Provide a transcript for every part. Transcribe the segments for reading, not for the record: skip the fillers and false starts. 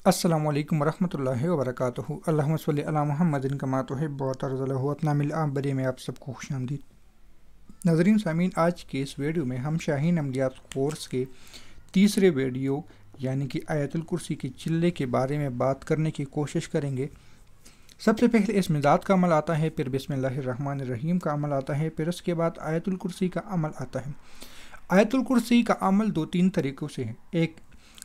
السلام علیکم ورحمۃ اللہ وبرکاتہ۔ اللہم صلی علی محمد کما تحب و ترضى اپنا مل بڑے میں آپ سب کو خوش آمدید۔ ناظرین سامعین، آج کے اس ویڈیو میں ہم شاہین عملیات کورس کے تیسرے ویڈیو یعنی کہ آیت الکرسی کے چلے کے بارے میں بات کرنے کی کوشش کریں گے۔ سب سے پہلے اسم ذات کا عمل آتا ہے، پھر بسم اللہ الرحمن الرحیم کا عمل آتا ہے، پھر اس کے بعد آیت الکرسی کا عمل آتا ہے۔ آیت الکرسی کا عمل دو تین طریقوں سے ہے۔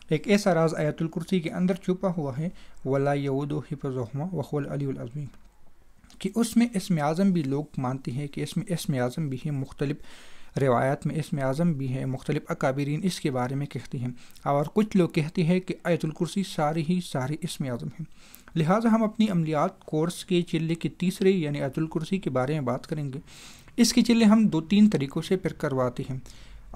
ایک ایسا راز آیت الکرسی کے اندر چھپا ہوا ہے، وَلَا يَؤُودُهُ حِفْظُهُمَا وَهُوَ الْعَلِيُّ الْعَظِيمُ، کہ اس میں اسم اعظم بھی لوگ مانتے ہیں کہ اس میں اسم اعظم بھی ہے، مختلف روایات میں اسم اعظم بھی ہے، مختلف اکابرین اس کے بارے میں کہتے ہیں، اور کچھ لوگ کہتے ہیں کہ آیت الکرسی سارے اسم اعظم ہیں۔ لہٰذا ہم اپنی عملیات کورس کے چلے کے تیسرے یعنی آیت الکرسی کے بارے میں بات کریں گے۔ اس کے چلے ہم دو تین طریقوں سے پھر کرواتے ہیں،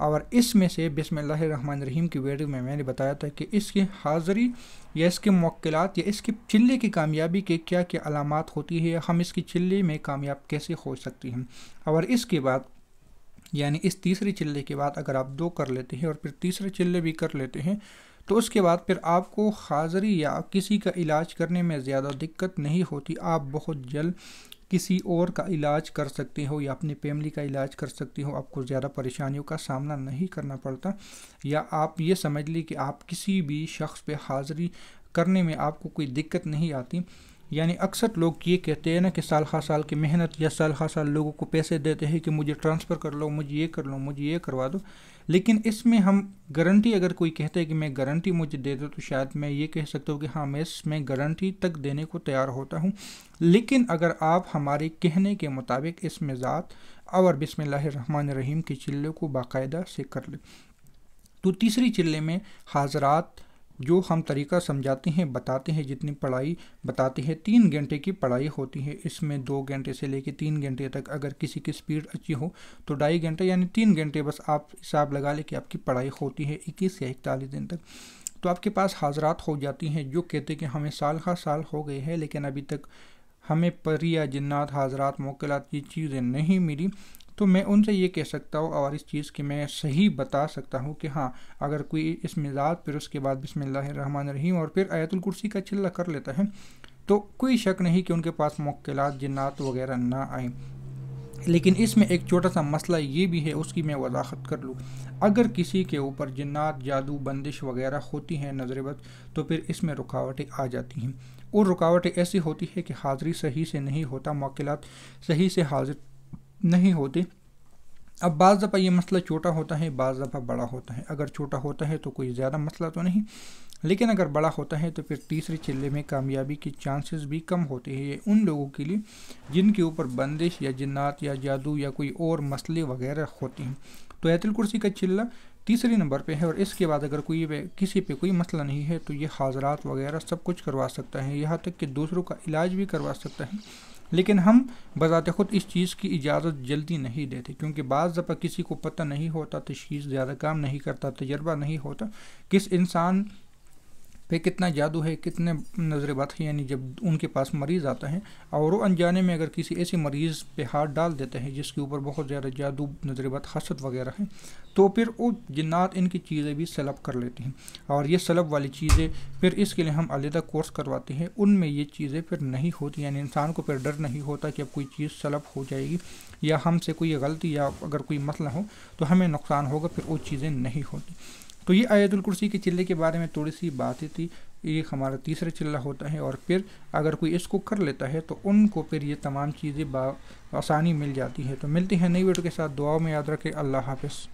اور اس میں سے بسم اللہ الرحمن الرحیم کی ویڈیو میں نے بتایا تھا کہ اس کی حاضری یا اس کے موکلات یا اس کے چلے کی کامیابی کے کیا کیا علامات ہوتی ہے، ہم اس کے چلے میں کامیاب کیسے ہو سکتی ہیں۔ اور اس کے بعد یعنی اس تیسرے چلے کے بعد اگر آپ دو کر لیتے ہیں اور پھر تیسرے چلے بھی کر لیتے ہیں تو اس کے بعد پھر آپ کو حاضری یا کسی کا علاج کرنے میں زیادہ دقت نہیں ہوتی، آپ بہت جلد کسی اور کا علاج کر سکتے ہو یا اپنی فیملی کا علاج کر سکتے ہو، آپ کو زیادہ پریشانیوں کا سامنا نہیں کرنا پڑتا، یا آپ یہ سمجھ لی کہ آپ کسی بھی شخص پہ حاضری کرنے میں آپ کو کوئی دقت نہیں آتی۔ یعنی اکثر لوگ یہ کہتے ہیں نا کہ سال ہر سال کی محنت یا سال ہر سال لوگوں کو پیسے دیتے ہیں کہ مجھے ٹرانسفر کر لو، مجھے یہ کر لو، مجھے یہ کروا دو، لیکن اس میں ہم گارنٹی اگر کوئی کہتے ہے کہ میں گارنٹی مجھے دے دو تو شاید میں یہ کہہ سکتا ہوں کہ ہاں میں اس میں گارنٹی تک دینے کو تیار ہوتا ہوں، لیکن اگر آپ ہمارے کہنے کے مطابق اس میں ذات اور بسم اللہ الرحمن الرحیم کے چلے کو باقاعدہ سے کر لیں تو تیسری چلے میں حاضرات جو ہم طریقہ سمجھاتے ہیں بتاتے ہیں، جتنی پڑھائی بتاتے ہیں 3 گھنٹے کی پڑھائی ہوتی ہے، اس میں 2 گھنٹے سے لے کے 3 گھنٹے تک، اگر کسی کی سپیڈ اچھی ہو تو 2.5 گھنٹے یعنی 3 گھنٹے بس آپ حساب لگا لیں کہ آپ کی پڑھائی ہوتی ہے 21 یا 41 دن تک، تو آپ کے پاس حاضرات ہو جاتی ہیں جو کہتے کہ ہمیں سال ہر سال ہو گئے ہیں لیکن ابھی تک ہمیں پری یا جنات حاضرات موکلات یہ چیزیں نہیں ملی، تو میں ان سے یہ کہہ سکتا ہوں اور اس چیز کی میں صحیح بتا سکتا ہوں کہ ہاں اگر کوئی اسم ذات پھر اس کے بعد بسم اللہ الرحمن الرحیم اور پھر آیت الکرسی کا چلہ کر لیتا ہے تو کوئی شک نہیں کہ ان کے پاس موکلات جنات وغیرہ نہ آئیں۔ لیکن اس میں ایک چھوٹا سا مسئلہ یہ بھی ہے، اس کی میں وضاحت کر لوں۔ اگر کسی کے اوپر جنات جادو بندش وغیرہ ہوتی ہیں نظر بد تو پھر اس میں رکاوٹیں آ جاتی ہیں، اور رکاوٹیں ایسی ہوتی ہے کہ حاضری صحیح سے نہیں ہوتا، موکلات صحیح سے حاضر نہیں ہوتے۔ اب بعض دفعہ یہ مسئلہ چھوٹا ہوتا ہے، بعض دفعہ بڑا ہوتا ہے، اگر چھوٹا ہوتا ہے تو کوئی زیادہ مسئلہ تو نہیں، لیکن اگر بڑا ہوتا ہے تو پھر تیسرے چلے میں کامیابی کی چانسز بھی کم ہوتے ہیں، یہ ان لوگوں کے لیے جن کے اوپر بندش یا جنات یا جادو یا کوئی اور مسئلے وغیرہ ہوتے ہیں۔ تو آیت الکرسی کا چلہ تیسرے نمبر پہ ہے، اور اس کے بعد اگر کسی پہ کوئی مسئلہ نہیں ہے تو یہ حاضرات وغیرہ سب کچھ کروا سکتا ہے، یہاں تک کہ دوسروں کا علاج بھی کروا سکتا ہے، لیکن ہم بذات خود اس چیز کی اجازت جلدی نہیں دیتے، کیونکہ بعض دفعہ کسی کو پتہ نہیں ہوتا، تشخیص زیادہ کام نہیں کرتا، تجربہ نہیں ہوتا کس انسان پہ کتنا جادو ہے، کتنے نظر بد ہے، یعنی جب ان کے پاس مریض آتا ہے اور وہ انجانے میں اگر کسی ایسے مریض پہ ہاتھ ڈال دیتا ہے جس کے اوپر بہت زیادہ جادو نظر بد حسد وغیرہ ہے تو پھر وہ جنات ان کی چیزیں بھی سلب کر لیتے ہیں، اور یہ سلب والی چیزیں پھر اس کے لیے ہم علیحدہ کورس کرواتے ہیں، ان میں یہ چیزیں پھر نہیں ہوتی، یعنی انسان کو پھر ڈر نہیں ہوتا کہ اب کوئی چیز سلب ہو جائے گی یا ہم سے کوئی غلطی یا اگر کوئی مسئلہ ہو تو ہمیں نقصان ہوگا، پھر وہ چیزیں نہیں ہوتی۔ تو یہ آیت الکرسی کے چلے کے بارے میں تھوڑی سی باتیں تھی، یہ ہمارا تیسرا چلہ ہوتا ہے، اور پھر اگر کوئی اس کو کر لیتا ہے تو ان کو پھر یہ تمام چیزیں آسانی مل جاتی ہے۔ تو ملتے ہیں نئی ویڈیو کے ساتھ، دعاؤں میں یاد رکھیں، اللہ حافظ۔